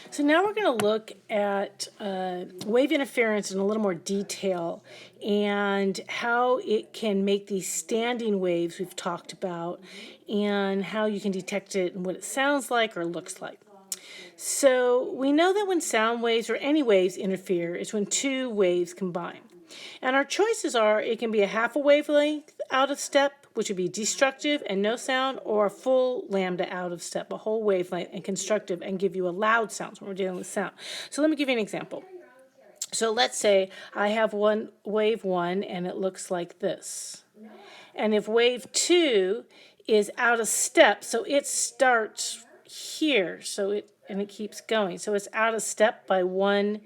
So now we're going to look at wave interference in a little more detail and how it can make these standing waves we've talked about and how you can detect it and what it sounds like or looks like. So we know that when sound waves or any waves interfere, it's when two waves combine. And our choices are it can be a half a wavelength out of step, which would be destructive and no sound, or a full lambda out of step, a whole wavelength and constructive and give you a loud sound when we're dealing with sound. So let me give you an example. So let's say I have wave 1 and it looks like this. And if wave 2 is out of step, so it starts here, and it keeps going. So it's out of step by 1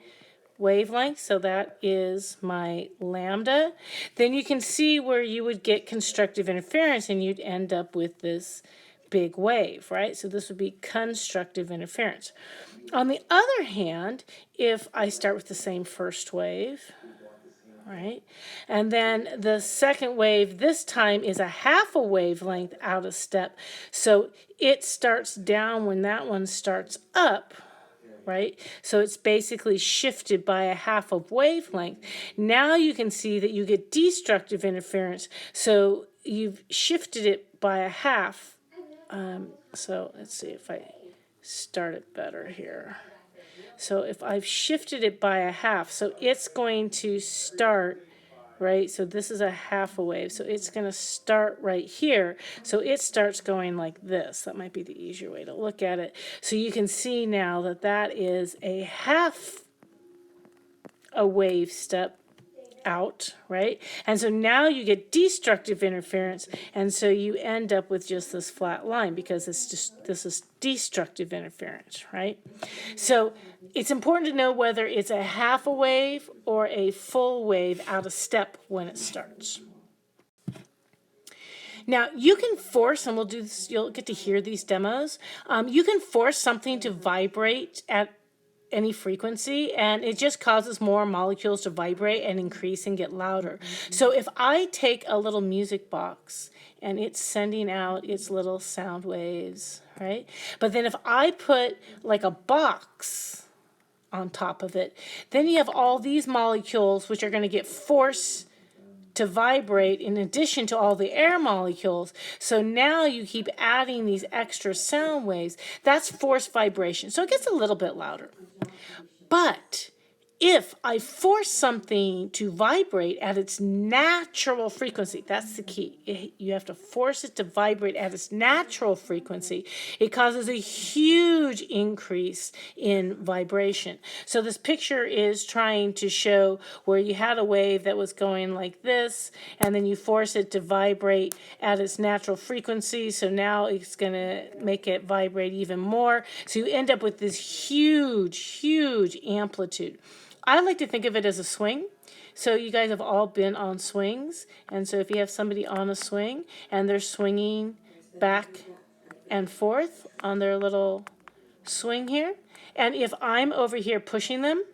wavelength, so that is my lambda. Then you can see where you would get constructive interference and you'd end up with this big wave, right? So this would be constructive interference. On the other hand, if I start with the same first wave, right, and then the second wave this time is a half a wavelength out of step, so it starts down when that one starts up, right? So it's basically shifted by a half of wavelength. Now you can see that you get destructive interference. So you've shifted it by a half. So let's see if I start it better here. So if I've shifted it by a half, so it's going to start, right? So this is a half a wave. So it's going to start right here. So it starts going like this. That might be the easier way to look at it. So you can see now that that is a half a wave step out, right? And so now you get destructive interference, and so you end up with just this flat line because this is destructive interference, right? So it's important to know whether it's a half a wave or a full wave out of step when it starts. Now, you can force, and we'll do this, you'll get to hear these demos, you can force something to vibrate at any frequency, and it just causes more molecules to vibrate and increase and get louder. So if I take a little music box and it's sending out its little sound waves, right? But then if I put like a box on top of it, then you have all these molecules which are going to get forced to vibrate in addition to all the air molecules. So now you keep adding these extra sound waves. That's forced vibration. So it gets a little bit louder. But if I force something to vibrate at its natural frequency, that's the key. You have to force it to vibrate at its natural frequency. It causes a huge increase in vibration. So this picture is trying to show where you had a wave that was going like this, and then you force it to vibrate at its natural frequency. So now it's going to make it vibrate even more. So you end up with this huge, huge amplitude. I like to think of it as a swing. So you guys have all been on swings. And so if you have somebody on a swing and they're swinging back and forth on their little swing here, and if I'm over here pushing them,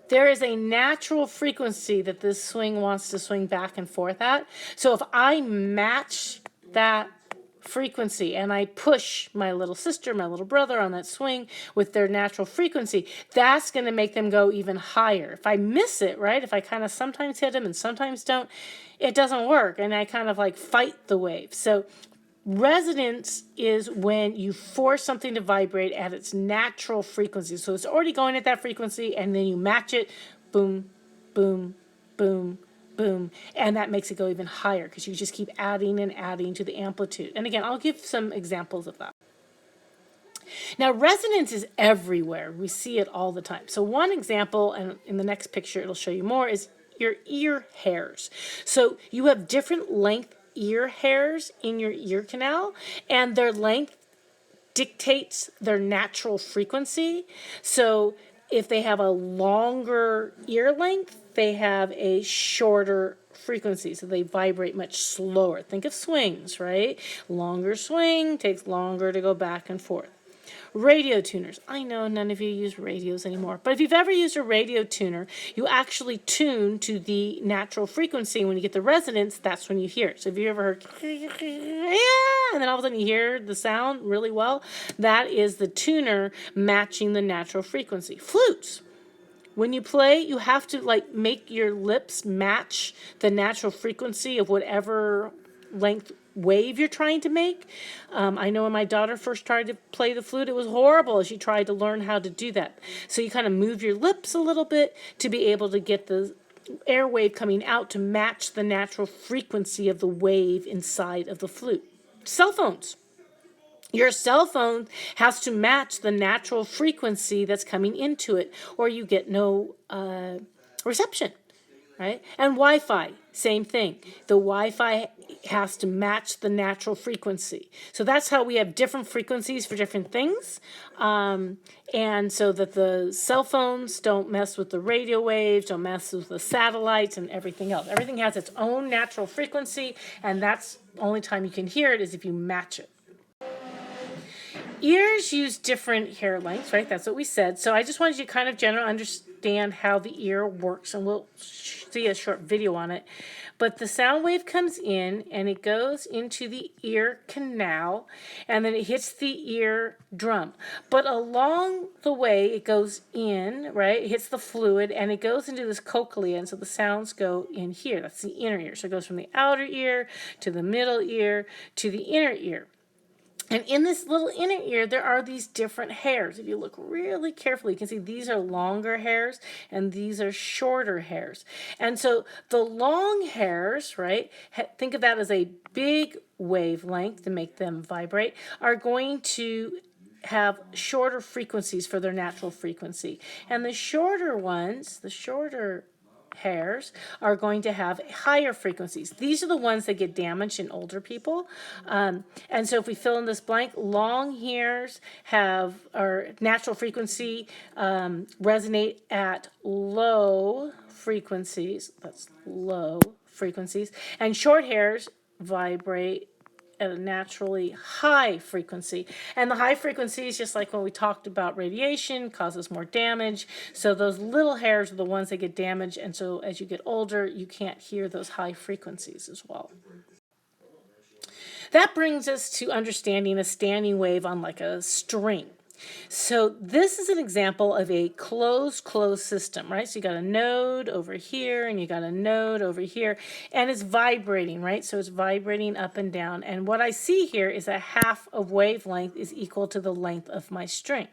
there is a natural frequency that this swing wants to swing back and forth at. So if I match that frequency and I push my little sister, my little brother on that swing with their natural frequency, that's going to make them go even higher. If I miss it, right, if I kind of sometimes hit them and sometimes don't, it doesn't work, and I kind of like fight the wave. So resonance is when you force something to vibrate at its natural frequency. So it's already going at that frequency, and then you match it, boom, boom, boom, boom, and that makes it go even higher because you just keep adding and adding to the amplitude. And again, I'll give some examples of that. Now, resonance is everywhere. We see it all the time. So one example, and in the next picture it'll show you more, is your ear hairs. So you have different length ear hairs in your ear canal, and their length dictates their natural frequency. So if they have a longer ear length, they have a shorter frequency, so they vibrate much slower. Think of swings, right? Longer swing takes longer to go back and forth. Radio tuners. I know none of you use radios anymore, but if you've ever used a radio tuner, you actually tune to the natural frequency. When you get the resonance, that's when you hear it. So if you ever heard, and then all of a sudden you hear the sound really well, that is the tuner matching the natural frequency. Flutes. When you play, you have to like make your lips match the natural frequency of whatever length wave you're trying to make. I know when my daughter first tried to play the flute, it was horrible as she tried to learn how to do that. So you kind of move your lips a little bit to be able to get the air wave coming out to match the natural frequency of the wave inside of the flute. Cell phones. Your cell phone has to match the natural frequency that's coming into it, or you get no reception, right? And Wi-Fi, same thing. The Wi-Fi has to match the natural frequency. So that's how we have different frequencies for different things. And so that the cell phones don't mess with the radio waves, don't mess with the satellites and everything else. Everything has its own natural frequency, and that's the only time you can hear it is if you match it. Ears use different hair lengths, right? That's what we said. So I just wanted you to kind of generally understand how the ear works, and we'll see a short video on it. But the sound wave comes in, and it goes into the ear canal, and then it hits the ear drum. But along the way, it goes in, right? It hits the fluid, and it goes into this cochlea, and so the sounds go in here. That's the inner ear. So it goes from the outer ear to the middle ear to the inner ear. And in this little inner ear, there are these different hairs. If you look really carefully, you can see these are longer hairs and these are shorter hairs. And so the long hairs, right, think of that as a big wavelength to make them vibrate, are going to have shorter frequencies for their natural frequency. And the shorter ones, the shorter hairs, are going to have higher frequencies. These are the ones that get damaged in older people. And so if we fill in this blank, long hairs have our natural frequency resonate at low frequencies. That's low frequencies. And short hairs vibrate at a naturally high frequency. And the high frequencies, just like when we talked about radiation, causes more damage. So those little hairs are the ones that get damaged. And so as you get older, you can't hear those high frequencies as well. That brings us to understanding a standing wave on like a string. So this is an example of a closed system, right? So you got a node over here and you got a node over here, and it's vibrating, right? So it's vibrating up and down. And what I see here is that half of wavelength is equal to the length of my string.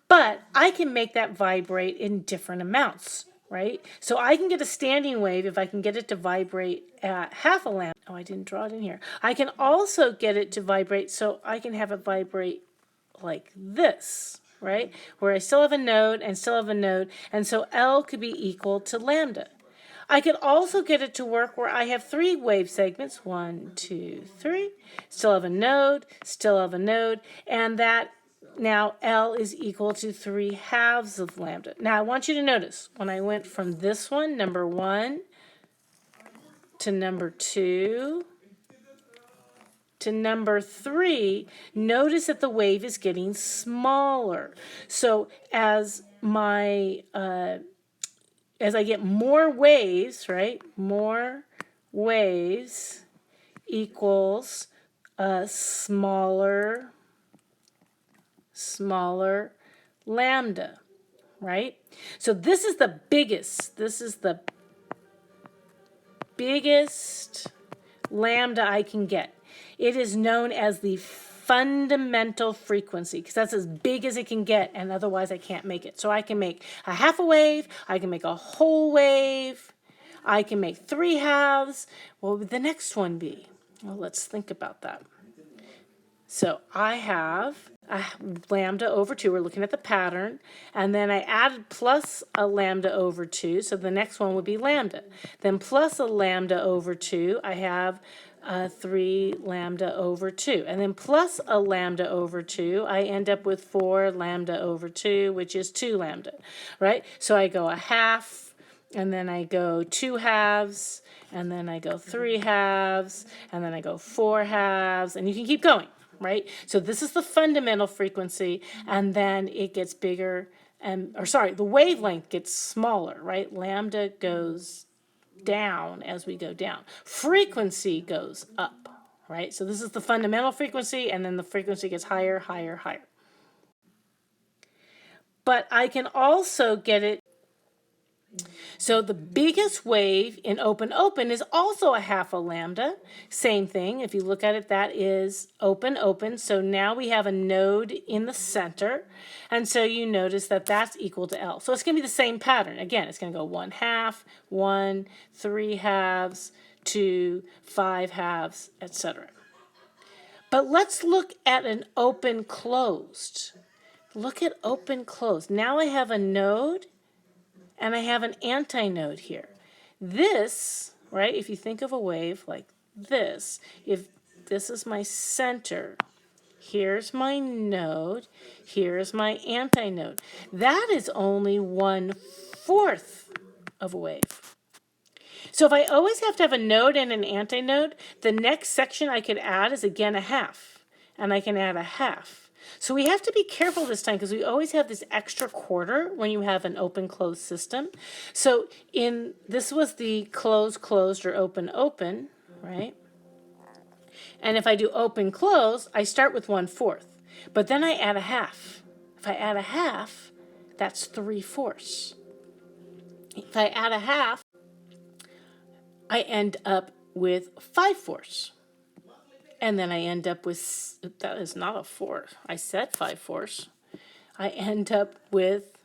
But I can make that vibrate in different amounts, right? So I can get a standing wave if I can get it to vibrate at half a lambda. Oh, I didn't draw it in here. I can also get it to vibrate, so I can have it vibrate like this, right? Where I still have a node and still have a node, and so L could be equal to lambda. I could also get it to work where I have 3 wave segments, 1, 2, 3, still have a node, and that now L is equal to 3/2 of lambda. Now I want you to notice when I went from this one, number 1, to number 2, to number 3, notice that the wave is getting smaller. So as I get more waves, right? More waves equals a smaller lambda, right? So this is the biggest lambda I can get. It is known as the fundamental frequency because that's as big as it can get, and otherwise I can't make it. So I can make a half a wave, I can make a whole wave, I can make 3/2. What would the next one be? Well, let's think about that. So I have a lambda over 2. We're looking at the pattern. And then I added plus a lambda over 2. So the next one would be lambda. Then plus a lambda over 2. I have 3 lambda over 2. And then plus a lambda over 2. I end up with 4 lambda over 2, which is 2 lambda. Right? So I go a half. And then I go 2/2. And then I go 3/2. And then I go 4/2. And you can keep going. right? So this is the fundamental frequency, and then it gets bigger, the wavelength gets smaller, right? Lambda goes down as we go down. Frequency goes up, right? So this is the fundamental frequency, and then the frequency gets higher, higher, higher. But I can also get it. So the biggest wave in open open is also a half a lambda. Same thing. If you look at it, that is open open. So now we have a node in the center. And so you notice that that's equal to L. So it's going to be the same pattern. Again, it's going to go 1/2, 1, 3/2, 2, 5/2, etc. But let's look at an open closed. Look at open closed. Now I have a node and I have an antinode here. This, right, if you think of a wave like this, if this is my center, here's my node, here's my antinode. That is only 1/4 of a wave. So if I always have to have a node and an antinode, the next section I could add is again a half, and I can add a half. So we have to be careful this time because we always have this extra quarter when you have an open-closed system. So this was the closed-closed or open-open, right? And if I do open-closed, I start with 1/4, but then I add a half. If I add a half, that's 3/4. If I add a half, I end up with 5/4. And then I end up with, that is not a 4. I said 5/4. I end up with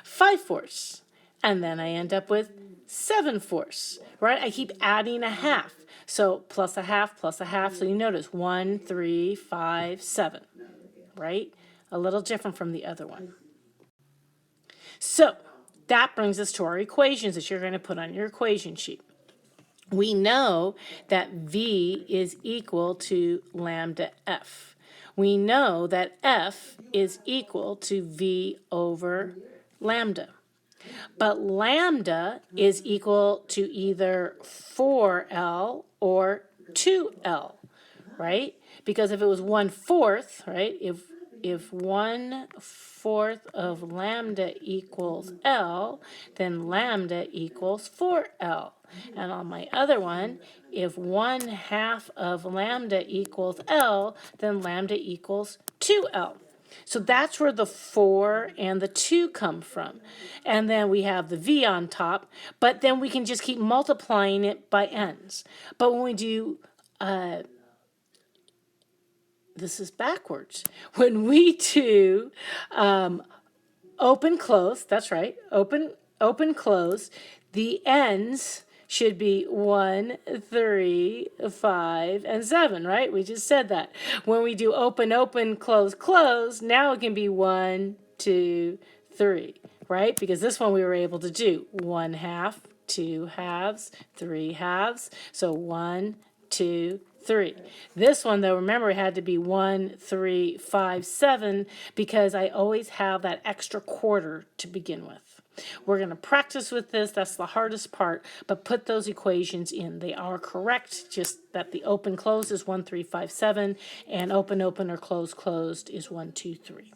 5/4. And then I end up with 7/4, right? I keep adding a half. So plus a half, plus a half. So you notice 1, 3, 5, 7, right? A little different from the other one. So that brings us to our equations that you're going to put on your equation sheet. We know that V is equal to lambda F. We know that F is equal to V over lambda. But lambda is equal to either 4L or 2L, right? Because if it was 1/4, right, if 1/4 of lambda equals L, then lambda equals 4L. And on my other one, if 1/2 of lambda equals L, then lambda equals 2L. So that's where the 4 and the 2 come from. And then we have the V on top, but then we can just keep multiplying it by n's. But when we do, this is backwards. When we do open, close, that's right, open, close, the n's should be 1, 3, 5, and 7, right? We just said that. When we do open, close, close, now it can be 1, 2, 3, right? Because this one we were able to do 1/2, 2 halves, 3 halves. So 1, 2, 3. This one, though, remember, it had to be 1, 3, 5, 7 because I always have that extra quarter to begin with. We're going to practice with this. That's the hardest part, but put those equations in. They are correct, just that the open closed is 1, 3, 5, 7, and open or closed is 1, 2, 3.